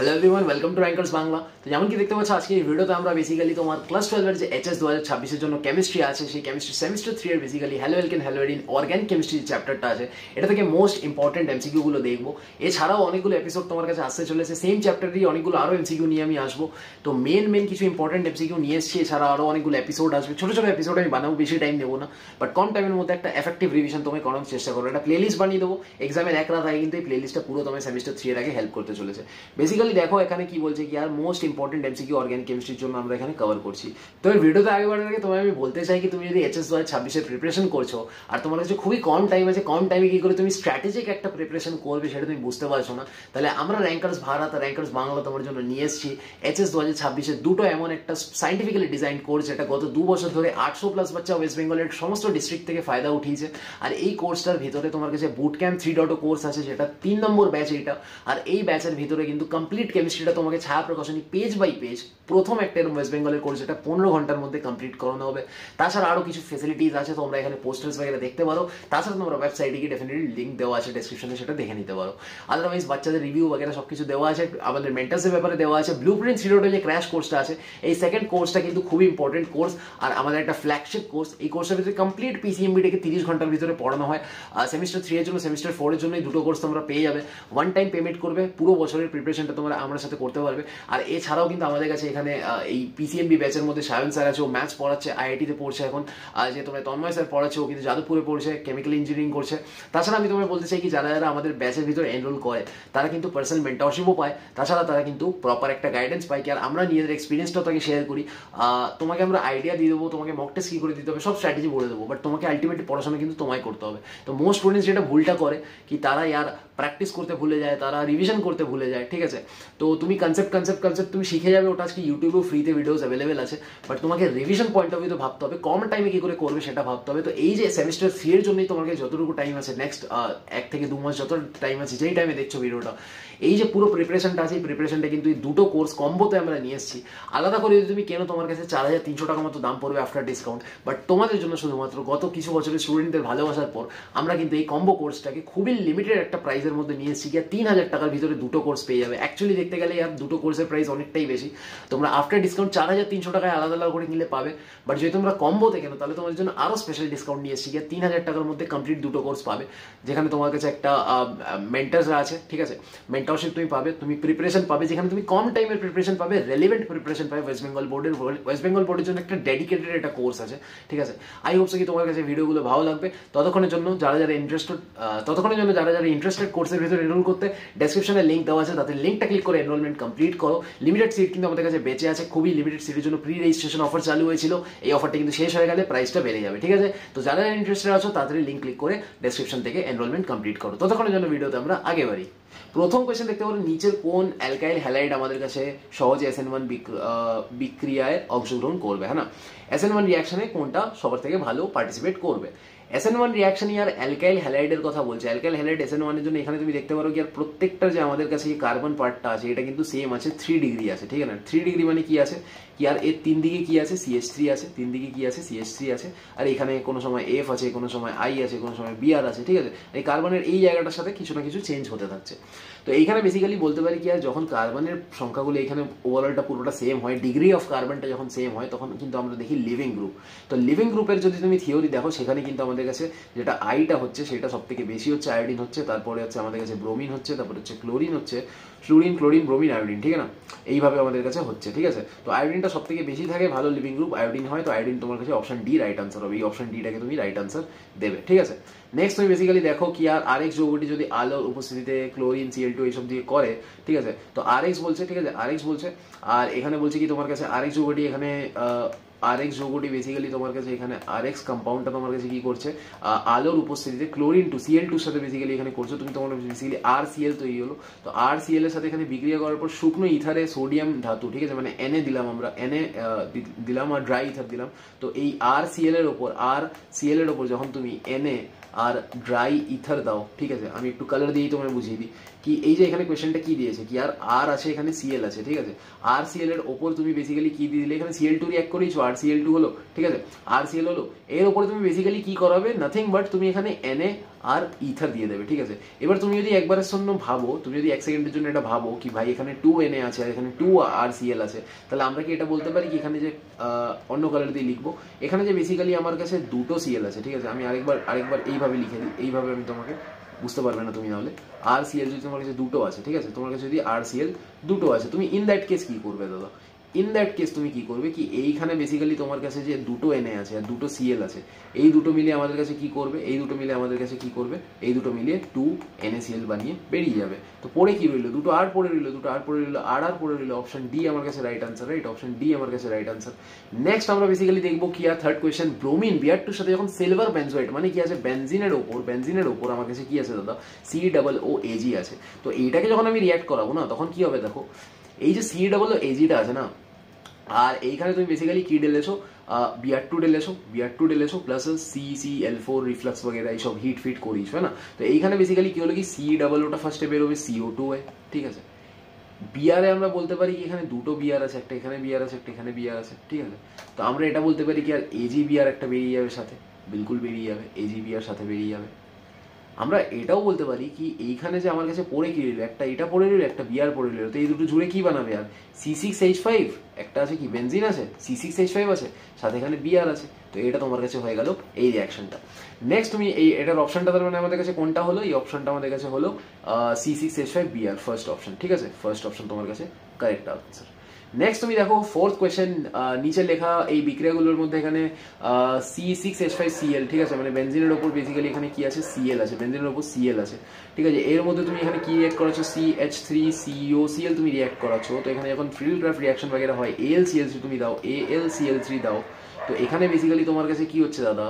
Hello everyone, welcome to rankers Bangla. তো যেমন কি দেখতে পাচ্ছ, আজকে এই ভিডিওতে আমরা বেসিক্যালি তোমার ক্লাস 12 এর যে এইচএস 2026 এর জন্য কেমিস্ট্রি আছে, সেই কেমিস্ট্রি সেমিস্টার 3 এর basically haloalkane haloarene organic chemistry যে চ্যাপ্টারটা আছে, এটা থেকে মোস্ট ইম্পর্টেন্ট এমসিকিউ গুলো দেখবো। এছাড়াও অনেকগুলো এপিসোড তোমার কাছে আসতে চলেছে, সেম চ্যাপ্টারেরই অনেকগুলো আরো এমসিকিউ নিয়ে আমি আসবো। তো মেন কিছু ইম্পর্টেন্ট এমসিকিউ নিয়ে এসেছি, এছাড়া আরো অনেকগুলো এপিসোড আসবে। ছোট ছোট এপিসোড আমি বানাবো, বেশি টাইম নেবো না, বাট কম টাইমের মধ্যে একটা এফেক্টিভ রিভিশন তুমি করানোর চেষ্টা করো। একটা প্লেলিস্ট বানিয়ে দেবো, এক্সামের এক রাত আগে কিন্তু এই প্লেলিস্টটা পুরো তোমার সেমিস্টার 3 এর আগে হেল্প করতে চলেছে। বেসিক্যালি দেখো এখানে কি বলছে কি আর মোস্ট ইম্পর্টেন্ট এমসিকিউ অর্গানিক কেমিস্ট্রির জন্য আমরা এখানে কভার করছি। তো এই ভিডিওতে আগে বাড়ার আগে তোমায় আমি বলতে চাই কি, তুমি যদি এইচএস 2026 এর প্রিপারেশন করছো আর তোমার কাছে খুবই কম টাইম আছে, কম টাইমে কি করে তুমি স্ট্র্যাটেজিক একটা প্রিপারেশন করবে সেটা তুমি বুঝতে পারছো না, তাহলে আমরা র্যাঙ্কার্স ভারত আর র্যাঙ্কার্স বাংলা তোমার জন্য নিয়ে এসেছি এইচএস 2026 এর দুটো এমন একটা সাইন্টিফিক্যালি ডিজাইন কোর্স, যেটা গত 2 বছর ধরে 800+ বাচ্চা ওয়েস্ট বেঙ্গলের সমস্ত ডিস্ট্রিক্ট থেকে ফায়দা উঠিয়েছে। আর এই কোর্সটার ভিতরে তোমার কাছে বুট ক্যাম্প 3.0 কোর্স আছে, যেটা 3 নম্বর ব্যাচ এইটা। আর এই ব্যাচের ভিতরে কিন্তু কমপ্লিট কেমিস্ট্রিটা তোমাকে ছায়া প্রকাশনী পেজ বাই পেজ প্রথম একটা ওয়েস্ট বেঙ্গলের কোর্স, যেটা 15 ঘন্টার মধ্যে কমপ্লিট করানো হবে। তাছাড়া আরো কিছু ফেসিলিটিস আছে, তোমরা এখানে পোস্টার্স বগেরা দেখতে পারো। তাছাড়া তোমরা ওয়েবসাইটে গিয়ে ডেফিনেটলি লিঙ্ক দেওয়া আছে ডেসক্রিপশনে, সেটা দেখে নিতে পারো। আদারওয়াইজ বাচ্চাদের রিভিউ বগেরা সবকিছু দেওয়া আছে, আমাদের মেন্টার্সের ব্যাপারে দেওয়া আছে। ব্লুপ্রিন্ট 3.0 যে ক্র্যাশ কোর্সটা আছে, এই সেকেন্ড কোর্সটা কিন্তু খুবই ইম্পর্টেন্ট কোর্স, আর আমাদের একটা ফ্ল্যাগশিপ কোর্স। এই কোর্সের ভিতরে কমপ্লিট পিসিএমবিটাকে 30 ঘন্টার ভিতরে পড়ানো হয়। সেমিস্টার 3 এর জন্য, সেমিস্টার 4 এর জন্য এই দুটো কোর্স তোমরা পেয়ে যাবে। ওয়ান টাইম পেমেন্ট করবে, পুরো বছরের প্রিপারেশনটা তোমরা আমার সাথে করতে পারবে। আর এছাড়াও কিন্তু আমাদের কাছে এখানে এই পিসিএমবি ব্যাচের মধ্যে সায়ন স্যার আছে, ও ম্যাথস পড়াচ্ছে, আইআইটিতে পড়ছে এখন। যে তোমরা তন্ময় স্যার পড়াচ্ছে, ও কিন্তু যাদবপুরে পড়ছে, কেমিক্যাল ইঞ্জিনিয়ারিং করছে। তাছাড়া আমি তোমায় বলতে চাই কি, যারা যারা আমাদের ব্যাচের ভিতরে এনরোল করে তারা কিন্তু পার্সোনাল মেন্টরশিপও পায়। তাছাড়া তারা কিন্তু প্রপার একটা গাইডেন্স পায়, কি আর আমরা নিজেদের এক্সপিরিয়েন্সটাও তাকে শেয়ার করি। তোমাকে আমরা আইডিয়া দিয়ে দেবো, তোমাকে মক টেস্ট কি করে দিতে হবে, সব স্ট্র্যাটেজি বলে দেবো, বাট তোমাকে আলটিমেটলি পড়াশোনা কিন্তু তোমায় করতে হবে। তো মোস্ট স্টুডেন্টস যেটা ভুলটা করে কি, তারা ইয়ার প্র্যাকটিস করতে ভুলে যায়, তারা রিভিশন করতে ভুলে যায়, ঠিক আছে। তো তুমি কনসেপ্ট তুমি শিখে যাবে, ওটা আজকে ইউটিউবেও ফ্রিতে ভিডিওস অ্যাভেলেবেল আছে, বাট তোমাকে রিভিশন পয়েন্ট অফ ভিউ ভাবতে হবে, কম টাইমে কি করে করবে সেটা ভাবতে হবে। তো এই যে সেমিস্টার 3 এর জন্যই তোমাকে যতটুকু টাইম আছে, নেক্সট 1 থেকে 2 মাস যত টাইম আছে, যেই টাইমে দেখছো ভিডিওটা, এই যে পুরো প্রিপারেশনটা আছে, এই প্রিপারেশনটা কিন্তু এই দুটো কোর্স কম্বোতে আমরা নিয়ে এসেছি। আলাদা করে যদি তুমি কেন, তোমার কাছে 4300 টাকা মতো দাম পড়বে আফটার ডিসকাউন্ট, বাট তোমাদের জন্য শুধুমাত্র গত কিছু বছরের স্টুডেন্টদের ভালোবাসার পর আমরা কিন্তু এই কম্বো কোর্সটাকে খুবই লিমিটেড একটা প্রাইসের মধ্যে নিয়ে এসেছি। 3000 টাকার ভিতরে দুটো কোর্স পেয়ে যাবে। অ্যাকচুয়ালি দেখতে গেলে আর দুটো কোর্সের প্রাইস অনেকটাই বেশি। তোমরা আফটার ডিসকাউন্ট 4300 টাকায় আলাদা আলাদা করে নিলে পাবে, বাট যদি তোমরা কম্বোতে কেন, তাহলে তোমাদের জন্য আরো স্পেশাল ডিসকাউন্ট নিয়ে এসেছি। 3000 টাকার মধ্যে কমপ্লিট দুটো কোর্স পাবে, যেখানে তোমার কাছে একটা মেন্টাররা আছে, ঠিক আছে, মেন্টরশিপ তুমি পাবে, তুমি প্রিপারেশন পাবে, যেখানে তুমি কম টাইমের প্রিপারেশন পাবে, রেলিভেন্ট প্রিপারেশন পাবে। ওয়েস্ট বেঙ্গল বোর্ডের জন্য একটা ডেডিকেটেড একটা কোর্স আছে, ঠিক আছে। আই হোপ কি তোমার কাছে ভিডিওগুলো ভালো লাগবে। ততক্ষণের জন্য যারা যারা ইন্টারেস্টেড কোর্সের ভিতরে এনরোল করতে, ডেসক্রিপশনে লিঙ্ক দেওয়া আছে, তাতে লিঙ্কটা ক্লিক করে এনরোলমেন্ট কমপ্লিট করো। লিমিটেড সিট কিন্তু আমাদের কাছে বেঁচে আছে, খুবই লিমিটেড সিটের জন্য প্রি রেজিস্ট্রেশন অফার চালু হয়েছিল। এই অফারটা কিন্তু শেষ হয়ে গেলে প্রাইসটা বেড়ে যাবে, ঠিক আছে। তো যারা ইন্টারেস্টেড আছো তাড়াতাড়ি লিঙ্ক ক্লিক করে ডেসক্রিপশন থেকে এনরোলমেন্ট কমপ্লিট করো। ততক্ষণের জন্য ভিডিওতে আমরা আগে বাড়ি। প্রথম কোয়েশ্চেন দেখতে পারো, নিচের কোন অ্যালকাইল হ্যালাইড আমাদের কাছে সহজে SN1 বিক্রিয়ায় অংশগ্রহণ করবে, হ্যাঁ না। SN1 রিয়াকশনে কোনটা সবার থেকে ভালো পার্টিসিপেট করবে। SN1 রিয়াকশনে আর অ্যালকাইল হ্যালাইডের কথা বলছে। অ্যালকাইল হ্যালাইড SN1 এর জন্য এখানে তুমি দেখতে পারো কি আর প্রত্যেকটা যে আমাদের কাছে এই কার্বন পার্টটা আছে, এটা কিন্তু সেম আছে, 3 ডিগ্রি আছে, ঠিক আছে না। 3 ডিগ্রি মানে কি আছে কি আর এর 3 দিকে কি আছে, CH3 আছে, 3 দিকে কি আছে, CH3 আছে, আর এখানে কোনো সময় F আছে, কোনো সময় I আছে, কোনো সময় Br আছে, ঠিক আছে। এই কার্বনের এই জায়গাটার সাথে কিছু না কিছু চেঞ্জ হতে থাকছে। তো এইখানে বেসিক্যালি বলতে পারি কি আর, যখন কার্বনের সংখ্যাগুলো এখানে ওভারঅলটা পুরোটা সেম হয়, ডিগ্রি অফ কার্বনটা যখন সেম হয়, তখন কিন্তু আমরা দেখি লিভিং গ্রুপ। তো লিভিং গ্রুপের যদি তুমি থিওরি দেখো, সেখানে কিন্তু আমাদের কাছে যেটা আইটা হচ্ছে সেটা সব থেকে বেশি হচ্ছে, আয়োডিন হচ্ছে, তারপরে হচ্ছে আমাদের কাছে ব্রোমিন হচ্ছে, তারপরে হচ্ছে ক্লোরিন হচ্ছে, ফ্লুরিন, ক্লোরিন, ব্রোমিন, আয়োডিন, ঠিক আছে না। এইভাবে আমাদের কাছে হচ্ছে, ঠিক আছে। তো আয়োডিনটা সব থেকে বেশি থাকে, ভালো লিভিং গ্রুপ আয়োডিন হয়। তো আয়োডিন তোমার কাছে অপশন ডি রাইট আনসার হবে। এই অপশন ডিটাকে তুমি রাইট আনসার দেবে, ঠিক আছে। নেক্সট তুমি বেসিক্যালি দেখো কি আর আরএক্স যৌগটি যদি আলোর উপস্থিতিতে ক্লোরিন, Cl2 এইসব দিয়ে করে, ঠিক আছে। তো আরএক্স বলছে, ঠিক আছে, আরএক্স বলছে। আর এখানে বলছে কি তোমার কাছে আরএক্স যৌগটি, এখানে আরএক্স যৌগটি বেসিক্যালি তোমার কাছে এখানে আরএক্স কম্পাউন্ডটা তোমার কাছে কি করছে, আলোর উপস্থিতিতে ক্লোরিন টু Cl2 এর সাথে বেসিক্যালি এখানে করছে। তুমি তোমার বেসিক্যালি RCl তৈরি হলো। তো RCl এর সাথে এখানে বিক্রিয়া করার পর শুকনো ইথারে সোডিয়াম ধাতু, ঠিক আছে, মানে Na দিলাম, আমরা Na দিলাম আর ড্রাই ইথার দিলাম। তো এই RCl এর ওপর যখন তুমি Na আর ড্রাই ইথার দাও, ঠিক আছে, আমি একটু কালার দিয়েই তোমায় বুঝিয়ে দিই। কি এই যে এখানে কোয়েশ্চেনটা কি দিয়েছে কি আর আছে এখানে সিএল আছে, ঠিক আছে, আর সিএল এর ওপর তুমি বেসিক্যালি কি দিয়ে দিলে, এখানে সিএল টু রিঅ্যাক্ট করেছো, আর সিএল টু হলো, ঠিক আছে, আর সিএল হলো, এর উপরে তুমি বেসিক্যালি কি করাবে, নাথিং বাট তুমি এখানে এনএ আর ইথার দিয়ে দেবে, ঠিক আছে। এবার তুমি যদি একবারের জন্য ভাবো, তুমি যদি 1 সেকেন্ডের জন্য এটা ভাবো কি ভাই এখানে 2 এনএ আছে আর এখানে 2 আর সিএল আছে, তাহলে আমরা কি এটা বলতে পারি কি এখানে যে অন্য কালার দিয়ে লিখবো, এখানে যে বেসিক্যালি আমার কাছে দুটো সিএল আছে, ঠিক আছে, আমি আরেকবার এইভাবে লিখে দিই, এইভাবে আমি তোমাকে বুঝতে পারবে না তুমি, নাহলে আর সিএল যদি তোমার কাছে দুটো আছে, ঠিক আছে, তোমার কাছে যদি আর সিএল দুটো আছে, তুমি ইন দ্যাট কেস কি করবে দাদা, ইন দ্যাট কেস তুমি কি করবে কি এইখানে বেসিক্যালি তোমার কাছে যে দুটো এনএ আছে আর দুটো সিএল আছে, এই দুটো মিলিয়ে আমাদের কাছে কি করবে, এই দুটো মিলিয়ে আমাদের কাছে কি করবে, এই দুটো মিলিয়ে 2 NaCl বানিয়ে বেরিয়ে যাবে। তো পড়ে কি রইলো, দুটো আর পড়ে রইলো, আর পড়ে রইলো, অপশন ডি আমার কাছে right answer, right, option D আমার কাছে রাইট আনসার। নেক্সট আমরা বেসিক্যালি দেখবো কি আর থার্ড কোয়েশ্চেন, ব্রোমিন বিআর2 সাথে যখন সিলভার বেনজোয়েট মানে কি আছে, বেনজিনের ওপর আমার কাছে কি আছে দাদা, COOAg আছে। তো এইটাকে যখন আমি রিঅ্যাক্ট করাবো না, তখন কি হবে দেখো, এই যে COOAgটা আছে না, আর এইখানে তুমি বেসিক্যালি কি ঢেলেছো, বিআর2 ঢেলেছো প্লাস CCl4 রিফ্লাক্স বগেরা এইসব হিট ফিট করিয়েছো, না। তো এইখানে বেসিক্যালি কি হলো কি COOটা ফার্স্টে বেরোবে CO2 এ, ঠিক আছে, বিআরে আমরা বলতে পারি কি এখানে দুটো বিআর আছে, একটা এখানে বিআর আছে, একটা এখানে বিআর আছে, ঠিক আছে। তো আমরা এটা বলতে পারি কি আর AgBr একটা বেরিয়ে যাবে সাথে, বিলকুল বেরিয়ে যাবে, AgBr সাথে বেরিয়ে যাবে। আমরা এটাও বলতে পারি কি এইখানে যে আমার কাছে পড়ে কি রইল, একটা এটা পড়ে রইল, একটা বিআর পড়ে রইল, তো এই দুটো জুড়ে কি বানাবে আর C6H5, একটা আছে কি বেনজিন আছে, C6H5 আছে, সাথে এখানে বিআর আছে, তো এটা তোমার কাছে হয়ে গেল এই রিঅ্যাকশনটা। নেক্সট তুমি এই এটার অপশনটা তার মানে আমাদের কাছে কোনটা হলো, এই অপশনটা আমাদের কাছে হলো C6H5 ফার্স্ট অপশন, ঠিক আছে, ফার্স্ট অপশন তোমার কাছে কারেক্ট আনসার। নেক্সট তুমি দেখো ফোর্থ কোয়েশ্চেন, নিচে লেখা এই বিক্রিয়াগুলোর মধ্যে এখানে C6H5Cl, ঠিক আছে, মানে বেনজিনের ওপর বেসিক্যালি এখানে কি আছে, Cl আছে, বেনজিনের ওপর Cl আছে, ঠিক আছে, এর মধ্যে তুমি এখানে কি রিঅ্যাক্ট করাচ্ছ, CH3COCl তুমি রিঅ্যাক্ট করাচ্ছ, তো এখানে যখন ফ্রিলক্রাফট রিঅ্যাকশন বাগেরা হয় AlCl3 তুমি দাও, AlCl3 দাও, তো এখানে বেসিক্যালি তোমার কাছে কি হচ্ছে দাদা,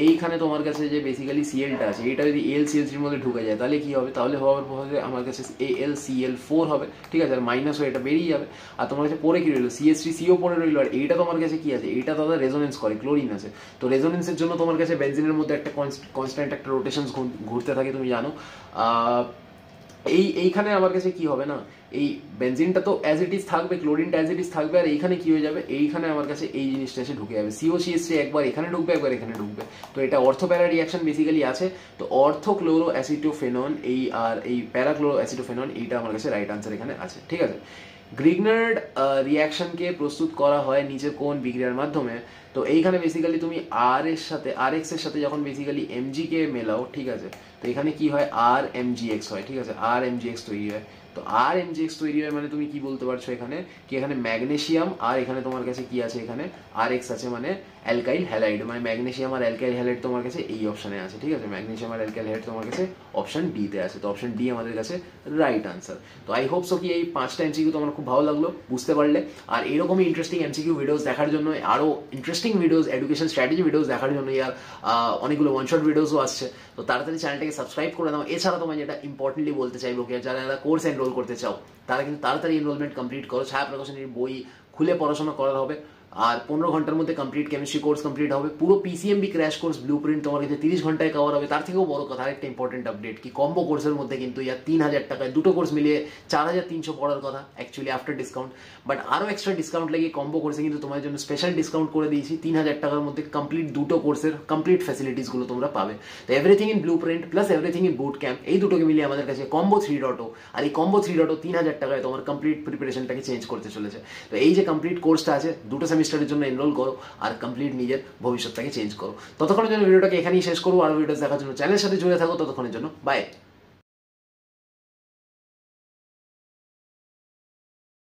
এইখানে তোমার কাছে যে বেসিক্যালি সিএলটা আছে এটা যদি AlCl3 মধ্যে ঢুকে যায় তাহলে কি হবে, তাহলে হওয়ার পরে আমার কাছে AlCl4 হবে, ঠিক আছে, আর মাইনাস হয়ে এটা বেরিয়ে যাবে, আর তোমার কাছে পরে কি রইলো, CH3CO পরে রইলো, আর এইটা তোমার কাছে কি আছে, এইটা দাদা রেজোনেন্স করে, ক্লোরিন আছে, তো রেজোনেন্সের জন্য তোমার কাছে বেনজিনের মধ্যে একটা কনস্ট্যান্ট একটা রোটেশন ঘুরতে থাকে, তুমি জানো। এইখানে আমার কাছে কি হবে না, এই বেনজিনটা তো অ্যাজ ইট ইজ থাকবে, ক্লোরিনটা অ্যাজ ইট ইজ থাকবে, আর এইখানে কি হয়ে যাবে, এইখানে আমার কাছে এই জিনিসটা এসে ঢুকে যাবে, COCH3 একবার এখানে ঢুকবে, একবার এখানে ঢুকবে, তো এটা অর্থোপ্যারা রিঅ্যাকশন বেসিক্যালি আছে, তো অর্থোক্লোরো অ্যাসিটোফেনন এই আর এই প্যারাক্লোরো অ্যাসিটোফেনন এইটা আমার কাছে রাইট আনসার এখানে আছে, ঠিক আছে। গ্রিগনার্ড রিঅ্যাকশনকে প্রস্তুত করা হয় নিচে কোন বিক্রিয়ার মাধ্যমে, তো এইখানে বেসিক্যালি তুমি RX এর সাথে যখন বেসিক্যালি Mg কে মেলাও, ঠিক আছে, তো এখানে কি হয় RMgX হয়, ঠিক আছে, RMgX তৈরি হয়, তো RMgX তৈরি হয় মানে তুমি কি বলতে পারছো এখানে কি এখানে ম্যাগনেসিয়াম আর এখানে তোমার কাছে কি আছে, এখানে RX আছে মানে অ্যালকাইল হ্যালাইড, মানে ম্যাগনেসিয়াম আর অ্যালকাইল হ্যালাইড তোমার কাছে এই অপশনে আছে, ঠিক আছে, ম্যাগনেসিয়াম আর অ্যালকাইল হ্যালাইড তোমার কাছে অপশন ডি তে আছে, তো অপশন ডি আমাদের কাছে রাইট আনসার। তো আই হোপ সো কি এই 5টা এমসিকিউ তোমার খুব ভালো লাগলো, বুঝতে পারলে, আর এরকমই ইন্টারেস্টিং এমসিকিউ ভিডিওস দেখার জন্য, আরো interesting videos, education strategy videos দেখার জন্য আর অনেকগুলো ওয়ান শট ভিডিওসও আসছে, তো তাড়াতাড়ি চ্যানেলটাকে সাবস্ক্রাইব করে দাও। এছাড়া তোমার যেটা ইম্পর্টেন্টলি বলতে চাইবো কি যারা কোর্স এনরোল করতে চাও তারা কিন্তু তাড়াতাড়ি এনরোলমেন্ট কমপ্লিট করো, ছায়া প্রকাশনীর বই খুলে পড়াশোনা করা হবে, আর 15 ঘন্টার মধ্যে কমপ্লিট কেমিস্ট্রি কোর্স কমপ্লিট হবে, পুরো পিসিএমবি ক্র্যাশ কোর্স ব্লুপ্রিন্ট তোমার কাছে 30 ঘন্টায় কভার হবে। তার থেকেও বড় কথা আরেকটা ইম্পর্টেন্ট আপডেট কি কম্বো কোর্সের মধ্যে কিন্তু 3000 টাকায় দুটো কোর্স মিলিয়ে 4300 পড়ার কথা অ্যাকচুয়ালি আফটার ডিসকাউন্ট, বাট আরো এক্সট্রা ডিসকাউন্ট লাগিয়ে কম্বো কোর্সে কিন্তু তোমার জন্য স্পেশাল ডিসকাউন্ট করে দিয়েছি, 3000 টাকার মধ্যে কমপ্লিট দুটো কোর্সের কমপ্লিট ফ্যাসিলিটিস গুলো তোমরা পাবে। তো everything in blueprint plus everything in boot camp এই দুটোকে মিলিয়ে আমাদের কাছে কম্বো 3.0, আর এই কম্বো 3.0 3000 টাকায় তোমার কমপ্লিট প্রিপারেশনটাকে চেঞ্জ করতে চলেছে। তো এই যে কমপ্লিট কোর্সটা আছে দুটো সেমিস্টারের জন্য এনরোল করো আর কমপ্লিট নিজের ভবিষ্যৎটাকে চেঞ্জ করো। ততক্ষণের জন্য ভিডিওটাকে এখানেই শেষ করবো, আর ভিডিও দেখার জন্য চ্যানেলের সাথে জুড়ে থাকো, ততক্ষণের জন্য বাই।